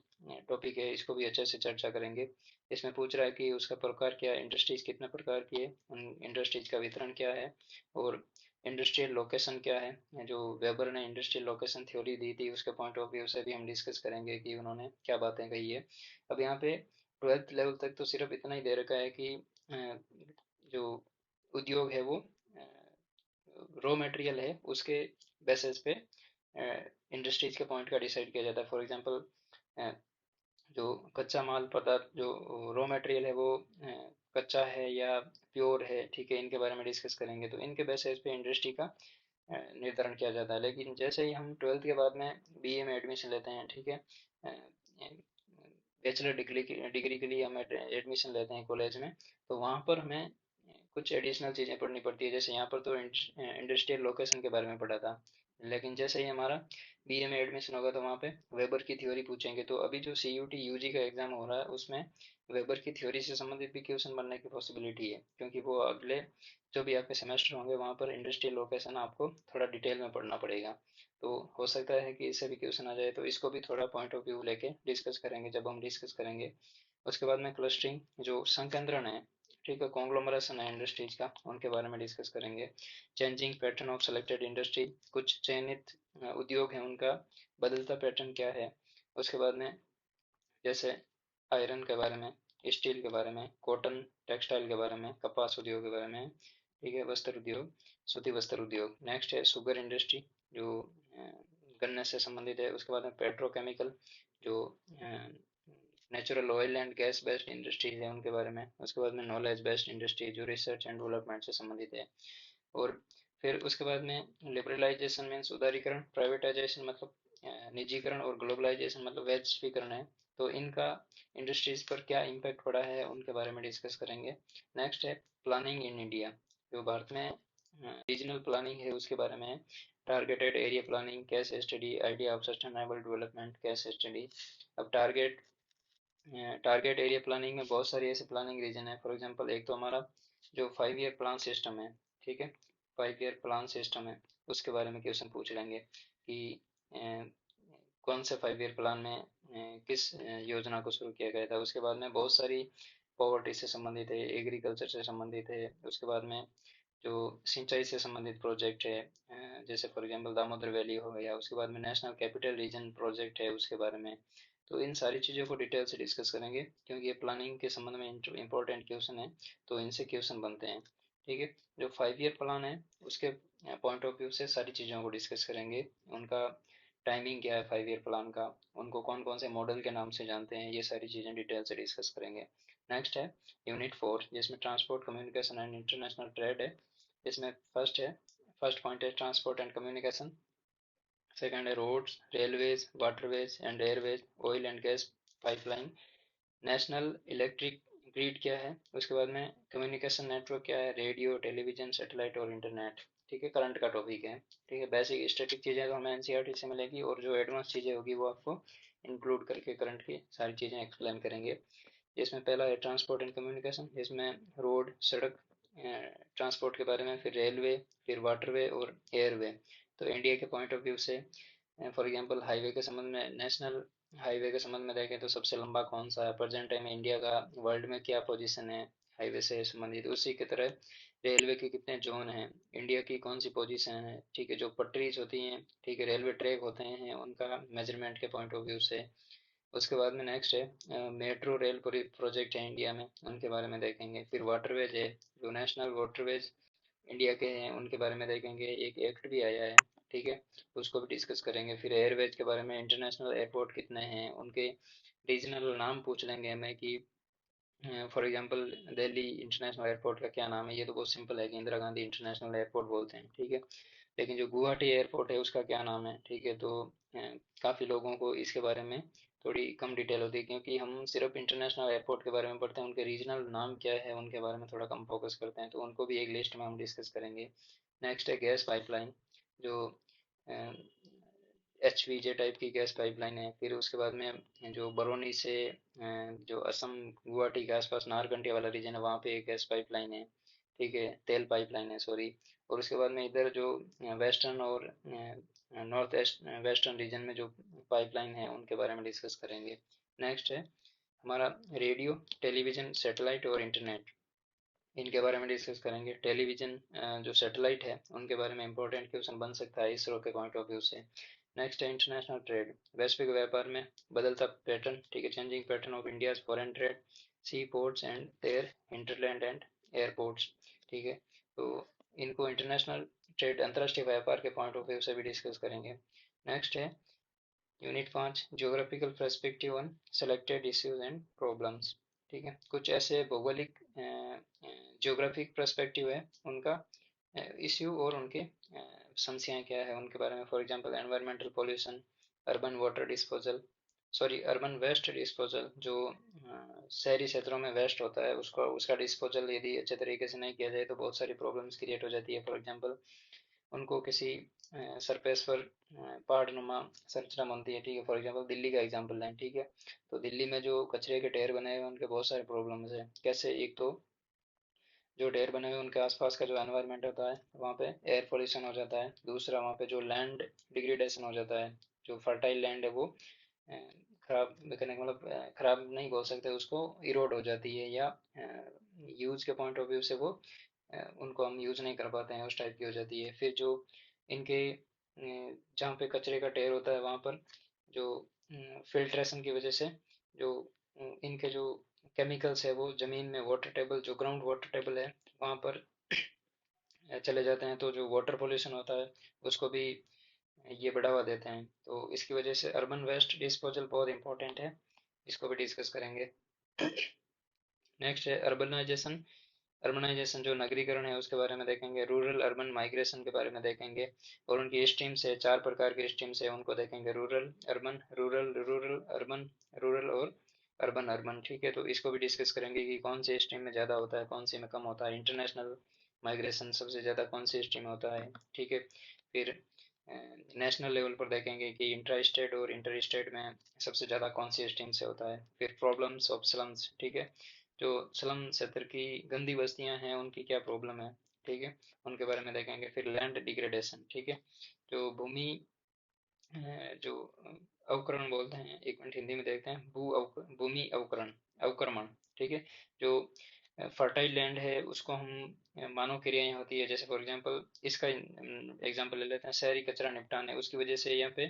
topic है, इसको भी अच्छे से चर्चा करेंगे। इसमें पूछ रहा है कि उसका प्रकार क्या है, इंडस्ट्रीज कितने प्रकार की है, उन इंडस्ट्रीज का वितरण क्या है, और इंडस्ट्रियल लोकेशन क्या है। जो वेबर ने इंडस्ट्रियल लोकेशन थ्योरी दी थी उसके पॉइंट ऑफ व्यू से भी हम डिस्कस करेंगे कि उन्होंने क्या बातें कही है। अब यहाँ पे 12th लेवल तक तो सिर्फ इतना ही दे रखा है कि जो उद्योग है वो रॉ मटेरियल है उसके बेसिस पे इंडस्ट्रीज के पॉइंट का डिसाइड किया जाता है। फॉर एग्जांपल जो कच्चा माल पदार्थ, जो रॉ मटेरियल है वो कच्चा है या प्योर है, ठीक है, इनके बारे में डिस्कस करेंगे। तो इनके बेसिस पे इंडस्ट्री का निर्धारण किया जाता है। लेकिन जैसे ही हम 12th के बाद में बीए में एडमिशन लेते हैं, ठीक है, बैचलर डिग्री के लिए हम एडमिशन लेते हैं कॉलेज में, तो वहाँ पर हमें कुछ एडिशनल चीज़ें पढ़नी पड़ती है। जैसे यहाँ पर तो इंडस्ट्रियल लोकेशन के बारे में पढ़ा था, लेकिन जैसे ही हमारा बीए में एडमिशन होगा तो वहाँ पे वेबर की थ्योरी पूछेंगे। तो अभी जो सीयूटी यूजी का एग्जाम हो रहा है उसमें वेबर की थ्योरी से संबंधित भी क्वेश्चन बनने की पॉसिबिलिटी है, क्योंकि वो अगले जो भी आपके सेमेस्टर होंगे वहाँ पर इंडस्ट्रियल लोकेशन आपको थोड़ा डिटेल में पढ़ना पड़ेगा। तो हो सकता है कि इससे भी क्वेश्चन आ जाए, तो इसको भी थोड़ा पॉइंट ऑफ व्यू लेके डिस्कस करेंगे जब हम डिस्कस करेंगे। उसके बाद में क्लस्टरिंग, जो संकेंद्रण है, ठीक है, कॉन्ग्लोमरेशन है इंडस्ट्रीज का, उनके बारे में डिस्कस करेंगे। Changing pattern of selected industry, कुछ चयनित उद्योग हैं उनका बदलता पैटर्न क्या है। उसके बाद में जैसे आयरन के बारे में, स्टील के बारे में, कॉटन टेक्सटाइल के बारे में, कपास उद्योग के बारे में, ठीक है, वस्त्र उद्योग, सूती वस्त्र उद्योग। नेक्स्ट है शुगर इंडस्ट्री, जो गन्ने से संबंधित है। उसके बाद में पेट्रोकेमिकल, जो natural oil and gas based industries है उनके बारे में। उसके बाद में नॉलेज बेस्ड इंडस्ट्री, जो रिसर्च एंड डेवलपमेंट से संबंधित है। और फिर उसके बाद में लिबरलाइजेशन मीन्स उदारीकरण, प्राइवेटाइजेशन मतलब निजीकरण, और ग्लोबलाइजेशन मतलब वैश्वीकरण है। तो इनका इंडस्ट्रीज पर क्या इम्पैक्ट पड़ा है उनके बारे में डिस्कस करेंगे। नेक्स्ट है प्लानिंग इन इंडिया, जो भारत में रीजनल प्लानिंग है उसके बारे में है। Targeted area planning, cash study, idea of sustainable development, cash study. अब टारगेट एरिया प्लानिंग में बहुत सारी ऐसे प्लानिंग रीजन है। फॉर एग्जांपल एक तो हमारा जो 5 ईयर प्लान सिस्टम है, ठीक है, 5 ईयर प्लान सिस्टम है, उसके बारे में क्वेश्चन पूछ लेंगे कि कौन से 5 ईयर प्लान में किस योजना को शुरू किया गया था। उसके बाद में बहुत सारी पॉवर्टी से संबंधित है, एग्रीकल्चर से संबंधित है। उसके बाद में जो सिंचाई से संबंधित प्रोजेक्ट है, जैसे फॉर एग्जांपल दामोदर वैली हो गया। उसके बाद में नेशनल कैपिटल रीजन प्रोजेक्ट है उसके बारे में। तो इन सारी चीज़ों को डिटेल से डिस्कस करेंगे, क्योंकि ये प्लानिंग के संबंध में इंपॉर्टेंट क्वेश्चन है, तो इनसे क्वेश्चन बनते हैं। ठीक है, जो 5 ईयर प्लान है उसके पॉइंट ऑफ व्यू से सारी चीज़ों को डिस्कस करेंगे। उनका टाइमिंग क्या है 5 ईयर प्लान का, उनको कौन कौन से मॉडल के नाम से जानते हैं, ये सारी चीज़ें डिटेल से डिस्कस करेंगे। नेक्स्ट है यूनिट 4, जिसमें transport, communication and international trade है। इसमें फर्स्ट पॉइंट है ट्रांसपोर्ट एंड कम्युनिकेशन। सेकंड है roads, railways, waterways and airways, oil and gas pipeline, national electric grid क्या है, उसके बाद में कम्युनिकेशन नेटवर्क क्या है, रेडियो, टेलीविजन, सैटेलाइट और इंटरनेट। ठीक है, करंट का टॉपिक है। ठीक है, बेसिक स्टैटिक चीज़ें तो हमें एनसीईआरटी से मिलेगी, और जो एडवांस चीज़ें होगी वो आपको इंक्लूड करके करंट की सारी चीज़ें एक्सप्लेन करेंगे। इसमें पहला है ट्रांसपोर्ट एंड कम्युनिकेशन, जिसमें रोड, सड़क, ट्रांसपोर्ट के बारे में, फिर रेलवे, फिर वाटरवे और एयरवे। तो इंडिया के पॉइंट ऑफ व्यू से फॉर एग्जांपल हाईवे के संबंध में, नेशनल हाईवे के संबंध में देखें तो सबसे लंबा कौन सा है, प्रेजेंट टाइम में इंडिया का वर्ल्ड में क्या पोजीशन है हाईवे से संबंधित। उसी की तरह रेलवे के कितने जोन हैं, इंडिया की कौन सी पोजीशन है। ठीक है, जो पटरीज होती हैं, ठीक है, रेलवे ट्रैक होते हैं, उनका मेजरमेंट के पॉइंट ऑफ व्यू से। उसके बाद में नेक्स्ट है मेट्रो रेल प्रोजेक्ट है इंडिया में, उनके बारे में देखेंगे। फिर वाटरवेज है, जो नेशनल वाटरवेज इंडिया के हैं उनके बारे में देखेंगे, एक एक्ट भी आया है। ठीक है, उसको भी डिस्कस करेंगे। फिर एयरवेज के बारे में, इंटरनेशनल एयरपोर्ट कितने हैं, उनके रीजनल नाम पूछ लेंगे हमें कि for example Delhi international airport का क्या नाम है। ये तो बहुत सिंपल है कि इंदिरा गांधी इंटरनेशनल एयरपोर्ट बोलते हैं। ठीक है, लेकिन जो गुवाहाटी एयरपोर्ट है उसका क्या नाम है। ठीक है, तो काफ़ी लोगों को इसके बारे में थोड़ी कम डिटेल होती है, क्योंकि हम सिर्फ इंटरनेशनल एयरपोर्ट के बारे में पढ़ते हैं, उनके रीजनल नाम क्या है उनके बारे में थोड़ा कम फोकस करते हैं, तो उनको भी एक लिस्ट में हम डिस्कस करेंगे। नेक्स्ट है गैस पाइपलाइन, जो HVJ टाइप की गैस पाइपलाइन है। फिर उसके बाद में जो बरौनी से जो असम गुवाहाटी के आसपास नारकंटिया वाला रीजन है, वहाँ पे एक गैस पाइपलाइन है। ठीक है, तेल पाइपलाइन है, सॉरी। और उसके बाद में इधर जो वेस्टर्न और नॉर्थ ईस्ट वेस्टर्न रीजन में जो पाइपलाइन है उनके बारे में डिस्कस करेंगे। नेक्स्ट है हमारा रेडियो, टेलीविजन, सैटेलाइट और इंटरनेट, इनके बारे में डिस्कस करेंगे। टेलीविजन जो सैटेलाइट है उनके बारे में इंपॉर्टेंट क्वेश्चन बन सकता है इसरो के पॉइंट ऑफ व्यू से। नेक्स्ट है इंटरनेशनल ट्रेड, वैश्विक व्यापार में बदलता पैटर्न। ठीक है, changing pattern of India's foreign trade, sea ports and their hinterland and airports. ठीक है, तो इनको इंटरनेशनल ट्रेड, अंतर्राष्ट्रीय व्यापार के पॉइंट ऑफ व्यू से भी डिस्कस करेंगे। नेक्स्ट है unit 5, geographical perspective on selected issues and problems. ठीक है, कुछ ऐसे भौगोलिक जियोग्राफिक पर्सपेक्टिव है उनका, इश्यू और उनके समस्याएं क्या है उनके बारे में। For example environmental pollution, urban water disposal, sorry urban waste disposal, जो शहरी क्षेत्रों में वेस्ट होता है उसको, उसका डिस्पोजल यदि अच्छे तरीके से नहीं किया जाए तो बहुत सारी प्रॉब्लम्स क्रिएट हो जाती है। फॉर एग्जांपल उनको किसी सरफेस पर पहाड़नुमा संरचना बनती है। ठीक है, फॉर एग्जांपल दिल्ली का एग्जांपल लें। ठीक है, तो दिल्ली में जो कचरे के ढेर बने हुए हैं उनके बहुत सारे प्रॉब्लम्स हैं। कैसे, एक तो जो ढेर बने हुए हैं उनके आसपास का जो एनवायरनमेंट होता है वहाँ पे एयर पोल्यूशन हो जाता है। दूसरा, वहाँ पे जो लैंड डिग्रेडेशन हो जाता है, जो फर्टाइल लैंड है वो खराब करने का मतलब, खराब नहीं बोल सकते उसको, इरोड हो जाती है, या यूज के पॉइंट ऑफ व्यू से वो उनको हम यूज नहीं कर पाते हैं, उस टाइप की हो जाती है। फिर जो इनके जहाँ पे कचरे का ढेर होता है वहाँ पर जो फिल्ट्रेशन की वजह से जो इनके जो केमिकल्स है वो ज़मीन में, वाटर टेबल जो ग्राउंड वाटर टेबल है वहाँ पर चले जाते हैं, तो जो वाटर पोल्यूशन होता है उसको भी ये बढ़ावा देते हैं। तो इसकी वजह से अर्बन वेस्ट डिस्पोजल बहुत इंपॉर्टेंट है, इसको भी डिस्कस करेंगे। नेक्स्ट है अर्बनाइजेशन, अर्बनाइजेशन जो नगरीकरण है उसके बारे में देखेंगे। रूरल अर्बन माइग्रेशन के बारे में देखेंगे, और उनकी स्ट्रीम्स है, 4 प्रकार की स्ट्रीम्स है, उनको देखेंगे। Rural urban, rural rural urban, rural और अर्बन अर्बन। ठीक है, तो इसको भी डिस्कस करेंगे कि कौन सी स्ट्रीम में ज़्यादा होता है, कौन सी में कम होता है। इंटरनेशनल माइग्रेशन सबसे ज़्यादा कौन सी स्ट्रीम में होता है। ठीक है, फिर नेशनल लेवल पर देखेंगे कि इंट्रा स्टेट और इंटर स्टेट में सबसे ज़्यादा कौन सी स्ट्रीम से होता है। फिर प्रॉब्लम्स ऑफ स्लम्स, ठीक है, जो स्लम क्षेत्र की गंदी बस्तियां हैं उनकी क्या प्रॉब्लम है। ठीक है, उनके बारे में देखेंगे। फिर लैंड डिग्रेडेशन, ठीक है, जो भूमि जो अवकरण बोलते हैं, एक मिनट हिंदी में देखते हैं, भूमि अवकरण, अवक्रमण। ठीक है, जो फर्टाइल लैंड है उसको हम मानव क्रियाएं होती है, जैसे फॉर एग्जांपल इसका एग्जांपल ले लेते हैं, शहरी कचरा निपटान है, उसकी वजह से यहाँ पे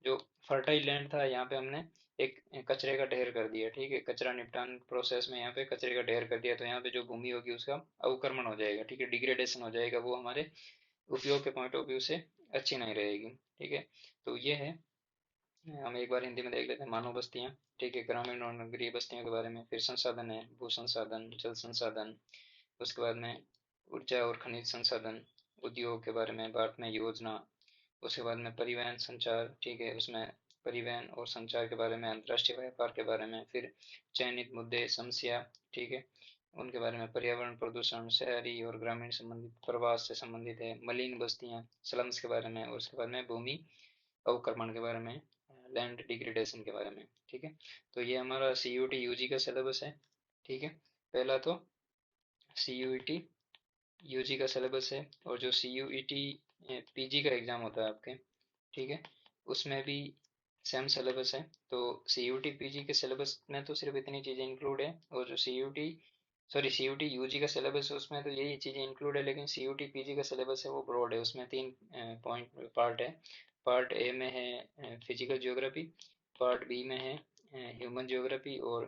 जो फर्टाइल लैंड था यहाँ पे हमने एक कचरे का ढेर कर दिया। ठीक है, कचरा निपटान प्रोसेस में यहाँ पे कचरे का ढेर कर दिया, तो यहाँ पे जो भूमि होगी उसका अवक्रमण हो जाएगा। ठीक है, डिग्रेडेशन हो जाएगा, वो हमारे उपयोग के पॉइंट ऑफ व्यू से अच्छी नहीं रहेगी। ठीक है, तो ये है, हम एक बार हिंदी में देख लेते हैं मानव बस्तियाँ। ठीक है, ग्रामीण और नगरीय बस्तियों के बारे में। फिर संसाधन है, भू संसाधन, जल संसाधन, उसके बाद में ऊर्जा और खनिज संसाधन, उद्योग के बारे में, भारत में योजना, उसके बाद में परिवहन संचार। ठीक है, उसमें परिवहन और संचार के बारे में, अंतर्राष्ट्रीय व्यापार के बारे में, फिर चयनित मुद्दे, समस्या, ठीक है, उनके बारे में, पर्यावरण प्रदूषण, शहरी और ग्रामीण संबंधित, प्रवास से संबंधित है, मलिन बस्तियां, स्लम्स के बारे में, और उसके बाद में भूमि अवक्रमण के बारे में, लैंड डिग्रेडेशन के बारे में, ठीक है। तो ये हमारा CUET यूजी का सिलेबस है, ठीक है। पहला तो CUET यूजी का सिलेबस है, और जो CUET पीजी का एग्जाम होता है आपके, ठीक है, उसमें भी सेम सिलेबस है। तो CUET पीजी के सिलेबस में तो सिर्फ इतनी चीज़ें इंक्लूड है, और जो CUET यूजी का सिलेबस है उसमें तो यही चीज़ें इंक्लूड है, लेकिन CUET पीजी का सिलेबस है वो ब्रॉड है, उसमें 3 पार्ट है। पार्ट ए में है फिजिकल ज्योग्राफी, पार्ट बी में है ह्यूमन ज्योग्राफी, और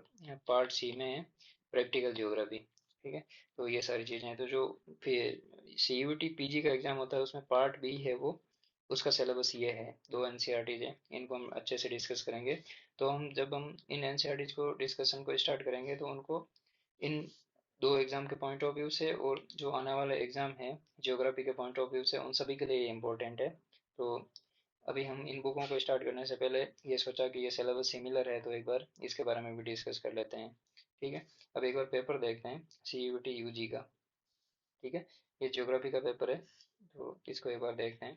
पार्ट सी में है प्रैक्टिकल ज्योग्राफी, ठीक है। तो ये सारी चीज़ें हैं। तो जो फिर CUET पीजी का एग्जाम होता है उसमें पार्ट बी है वो, उसका सिलेबस ये है, 2 NCERTs है, इनको हम अच्छे से डिस्कस करेंगे। तो जब हम इन NCERTs को डिस्कशन को स्टार्ट करेंगे तो उनको इन 2 एग्जाम के पॉइंट ऑफ व्यू से, और जो आने वाला एग्जाम है ज्योग्राफी के पॉइंट ऑफ व्यू से, उन सभी के लिए इम्पोर्टेंट है। तो अभी हम इन बुकों को स्टार्ट करने से पहले ये सोचा कि ये सिलेबस सिमिलर है, तो एक बार इसके बारे में भी डिस्कस कर लेते हैं, ठीक है। अब एक बार पेपर देखते हैं CUET यूजी का, ठीक है। ये ज्योग्राफी का पेपर है, तो इसको एक बार देखते हैं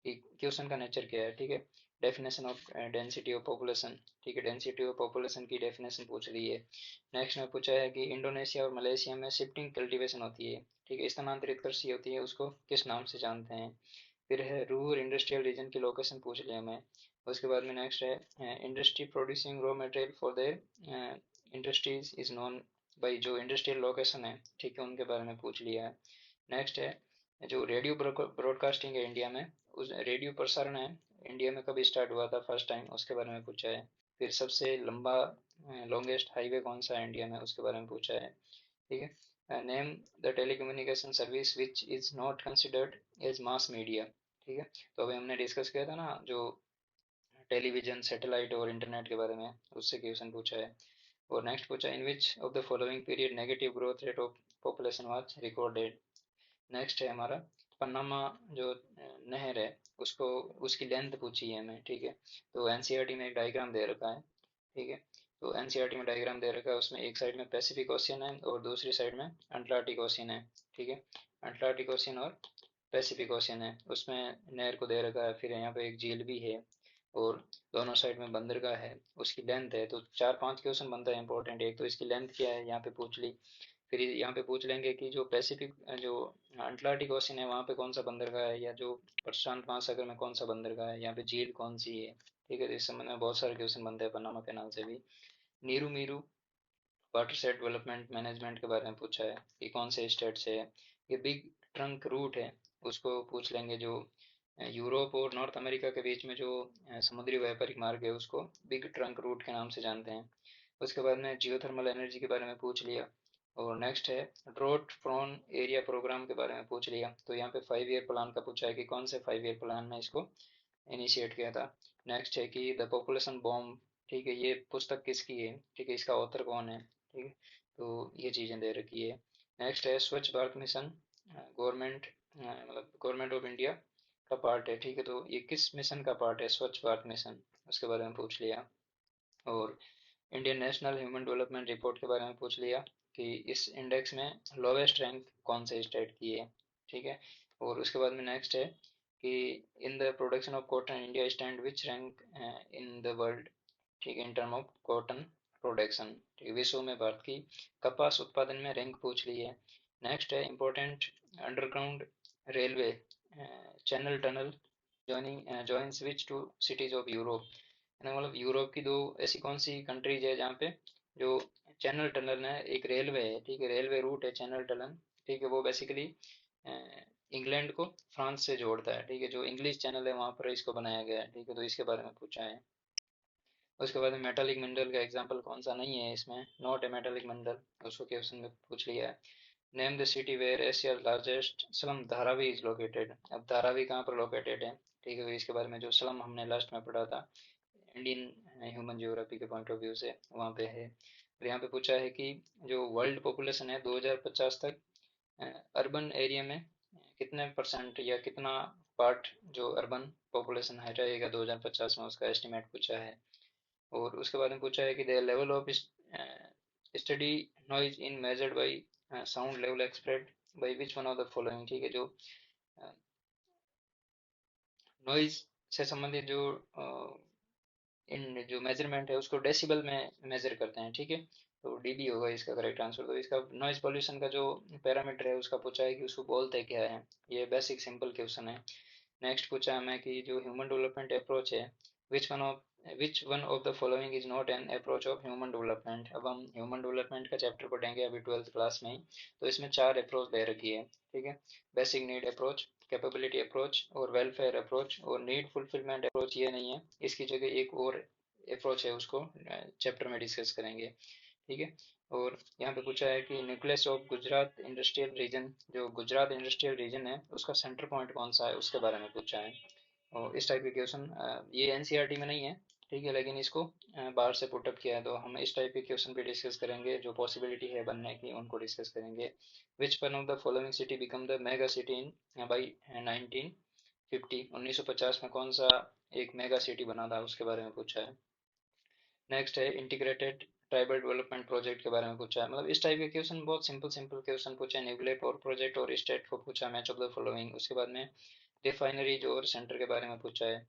कि क्वेश्चन का नेचर क्या है, ठीक है। Definition of density of population, ठीक है, डेंसिटी ऑफ पॉपुलेशन की डेफिनेशन पूछ रही है। नेक्स्ट में पूछा है कि इंडोनेशिया और मलेशिया में शिफ्टिंग कल्टीवेशन होती है, ठीक है, स्थानांतरित कृषि होती है, उसको किस नाम से जानते हैं। फिर है रूरल इंडस्ट्रियल रीजन की लोकेशन पूछ लिया हमें। उसके बाद में नेक्स्ट है industry producing raw material for the industries is known by, जो इंडस्ट्रियल लोकेशन है, ठीक है, उनके बारे में पूछ लिया है। नेक्स्ट है जो रेडियो ब्रॉडकास्टिंग है इंडिया में, उस रेडियो प्रसारण है इंडिया में कब स्टार्ट हुआ था फर्स्ट टाइम, उसके बारे में पूछा है। फिर सबसे लंबा लॉन्गेस्ट हाईवे कौन सा है इंडिया में, उसके बारे में पूछा है, ठीक है। Name the telecommunication service which is not considered as mass media, ठीक है। तो अभी हमने डिस्कस किया था ना जो टेलीविजन, सैटेलाइट और इंटरनेट के बारे में, उससे क्वेश्चन पूछा है। और नेक्स्ट पूछा in which of the following period negative growth rate of population was recorded. Next है हमारा पनामा जो नहर है, उसको उसकी लेंथ पूछी है हमें, ठीक है। तो NCERT में एक डायग्राम दे रखा है, ठीक है। तो NCERT में डायग्राम दे रखा है, उसमें एक साइड में पैसिफिक ओशियन है और दूसरी साइड में अंटार्कटिक ओशियन है, ठीक है। अंटार्कटिक ओशियन और पैसिफिक ओशियन है, उसमें नहर को दे रखा है, फिर यहाँ पे एक झील भी है, और दोनों साइड में बंदरगाह है, उसकी लेंथ है। तो 4-5 क्वेश्चन बनता है इंपॉर्टेंट, एक तो इसकी लेंथ क्या है यहाँ पे पूछ ली, फिर यहाँ पे पूछ लेंगे कि जो पैसिफिक जो अटलांटिक ओशन है वहाँ पे कौन सा बंदरगाह है, या जो प्रशांत महासागर में कौन सा बंदरगाह है, यहाँ पे झील कौन सी है, ठीक है। तो इस संबंध में बहुत सारे क्वेश्चन बनते हैं पनामा कैनाल से भी। Neeru Meeru watershed development management के बारे में पूछा है कि कौन से स्टेट से है। ये बिग ट्रंक रूट है, उसको पूछ लेंगे, जो यूरोप और नॉर्थ अमेरिका के बीच में जो समुद्री व्यापारिक मार्ग है उसको बिग ट्रंक रूट के नाम से जानते हैं। उसके बाद में जियोथर्मल एनर्जी के बारे में पूछ लिया। और नेक्स्ट है ड्रॉट प्रोन एरिया प्रोग्राम के बारे में पूछ लिया। तो यहाँ पे 5 ईयर प्लान का पूछा है कि कौन से 5 ईयर प्लान में इसको इनिशिएट किया था। नेक्स्ट है कि द पॉपुलेशन बॉम्ब, ठीक है, ये पुस्तक किसकी है, ठीक है, इसका ऑथर कौन है, ठीक है। तो ये चीज़ें दे रखी है। नेक्स्ट है स्वच्छ भारत मिशन, गवर्नमेंट मतलब गवर्नमेंट ऑफ इंडिया का पार्ट है, ठीक है। तो ये किस मिशन का पार्ट है, स्वच्छ भारत मिशन, उसके बारे में पूछ लिया। और Indian national human development report के बारे में पूछ लिया कि इस इंडेक्स में लोवेस्ट रैंक कौन से स्टेट की है, ठीक है। और उसके बाद में नेक्स्ट है कि in the production of cotton India stand which rank in the world, ठीक है, in term of cotton production, ठीक है, विश्व में भारत की कपास उत्पादन में रैंक पूछ ली है। नेक्स्ट है important underground railway channel tunnel joins which two cities of Europe, है ना, मतलब यूरोप की दो ऐसी कौन सी कंट्रीज है जहाँ पे जो चैनल टनल है, एक रेलवे है, ठीक है, रेलवे रूट है चैनल टनल, ठीक है, वो बेसिकली इंग्लैंड को फ्रांस से जोड़ता है, ठीक है, जो इंग्लिश चैनल है वहाँ पर इसको बनाया गया है, ठीक है। तो इसके बारे में पूछा है। उसके बाद में मेटालिक मिनरल का एग्जांपल कौन सा नहीं है इसमें, नॉट ए मेटालिक मिनरल, उसको क्वेश्चन में पूछ लिया है। Name the city where Asia largest slum Dharavi is located, अब धारावी कहाँ पर लोकेटेड है, ठीक है। इसके बारे में जो स्लम हमने लास्ट में पढ़ा था इंडियन ह्यूमन ज्योग्राफी के पॉइंट ऑफ व्यू से, वहाँ पे है। और यहाँ पे पूछा है कि जो वर्ल्ड पॉपुलेशन है 2050 तक अर्बन एरिया में कितने परसेंट या कितना पार्ट जो अर्बन पॉपुलेशन है रहेगा 2050 में, उसका एस्टिमेट पूछा है। और उसके बाद में पूछा है कि the level of study noise in measured by sound level एक्सप्रेड by which one of the following. ठीक है, जो नॉइज से संबंधित जो इन जो मेजरमेंट है उसको डेसिबल में मेजर करते हैं। ठीक है, तो डीबी होगा इसका करेक्ट आंसर। तो इसका नॉइज पॉल्यूशन का जो पैरामीटर है उसका पूछा है कि उसको बोलते क्या है। ये बेसिक सिंपल क्वेश्चन है। नेक्स्ट पूछा हमें कि जो ह्यूमन डेवलपमेंट अप्रोच है, which one of the following is not an approach of human development. अब हम ह्यूमन डेवलपमेंट का चैप्टर पढ़ेंगे अभी 12th क्लास में ही। तो इसमें 4 अप्रोच दे रखी है। ठीक है, basic need approach, capability approach और वेलफेयर अप्रोच और नीड फुलफिलमेंट अप्रोच ये नहीं है। इसकी जगह एक और अप्रोच है, उसको चैप्टर में डिस्कस करेंगे। ठीक है, और यहाँ पे पूछा है कि nucleus of Gujarat industrial region, जो गुजरात इंडस्ट्रियल रीजन है उसका सेंटर पॉइंट कौन सा है, उसके बारे में पूछा है। और इस टाइप के क्वेश्चन ये एनसीईआरटी में नहीं है। ठीक है, लेकिन इसको बाहर से पुटअप किया है, तो हम इस टाइप के क्वेश्चन पे डिस्कस करेंगे, जो पॉसिबिलिटी है बनने की उनको डिस्कस करेंगे। Which one of the following city become the mega city in by 1950। 1950 में कौन सा एक मेगा सिटी बना था, उसके बारे में पूछा है। नेक्स्ट है इंटीग्रेटेड ट्राइबल डेवलपमेंट प्रोजेक्ट के बारे में पूछा है। मतलब इस टाइप के क्वेश्चन बहुत सिंपल सिंपल क्वेश्चन पूछे हैं। न्यूक्लियर पावर प्रोजेक्ट और स्टेट को पूछा, मैच ऑफ द फॉलोइंग। उसके बाद में रिफाइनरीज और सेंटर के बारे में पूछा है।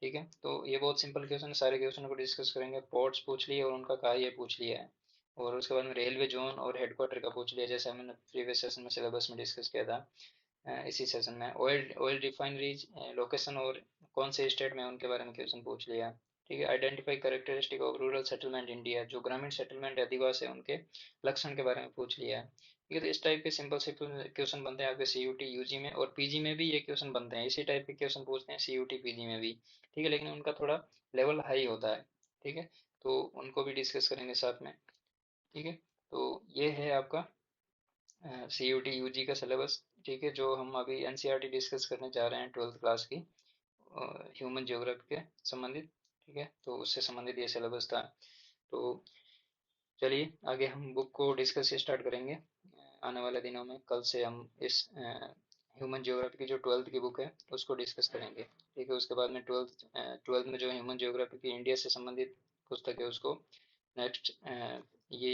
ठीक है, तो ये बहुत सिंपल क्वेश्चन है, सारे क्वेश्चन को डिस्कस करेंगे। पोर्ट्स पूछ लिए और उनका कहा, ये पूछ लिया है। और उसके बाद में रेलवे जोन और हेडक्वार्टर का पूछ लिया, जैसे हमने प्रीवियस सेशन में सिलेबस में डिस्कस किया था। इसी सेशन में ऑयल ऑयल रिफाइनरीज लोकेशन और कौन से स्टेट में, उनके बारे में क्वेश्चन पूछ लिया। ठीक है, identify characteristic of rural settlement India, जो ग्रामीण सेटलमेंट आदिवासी है उनके लक्षण के बारे में पूछ लिया है। ठीक है, तो इस टाइप के सिंपल सिंपल क्वेश्चन बनते हैं आपके सीयूटी यूजी में, और पीजी में भी ये क्वेश्चन बनते हैं। इसी टाइप के क्वेश्चन पूछते हैं सीयूटी पीजी में भी। ठीक है, लेकिन उनका थोड़ा लेवल हाई होता है। ठीक है, तो उनको भी डिस्कस करेंगे साथ में। ठीक है, तो ये है आपका सीयूटी यूजी का सिलेबस। ठीक है, जो हम अभी एनसीईआरटी डिस्कस करने जा रहे हैं 12th क्लास की, ह्यूमन ज्योग्राफी के संबंधित। ठीक है, तो उससे संबंधित ये सिलेबस था। तो चलिए आगे हम बुक को डिस्कस स्टार्ट करेंगे आने वाले दिनों में। कल से हम इस ह्यूमन ज्योग्राफी की जो 12th की बुक है उसको डिस्कस करेंगे। ठीक है, उसके बाद में ट्वेल्थ में जो ह्यूमन ज्योग्राफी की इंडिया से संबंधित पुस्तक है उसको नेक्स्ट, ये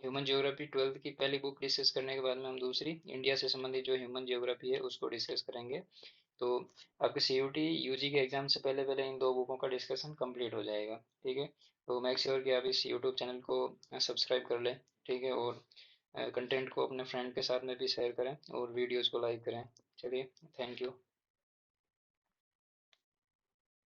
ह्यूमन ज्योग्राफी 12th की पहली बुक डिस्कस करने के बाद में हम दूसरी इंडिया से संबंधित जो ह्यूमन ज्योग्राफी है उसको डिस्कस करेंगे। तो आपके सीयूटी यूजी के एग्जाम से पहले पहले इन दो बुकों का डिस्कशन कंप्लीट हो जाएगा। ठीक है, तो मेक श्योर कि आप इस यूट्यूब चैनल को सब्सक्राइब कर लें। ठीक है, और कंटेंट को अपने फ्रेंड के साथ में भी शेयर करें और वीडियोस को लाइक करें। चलिए, थैंक यू।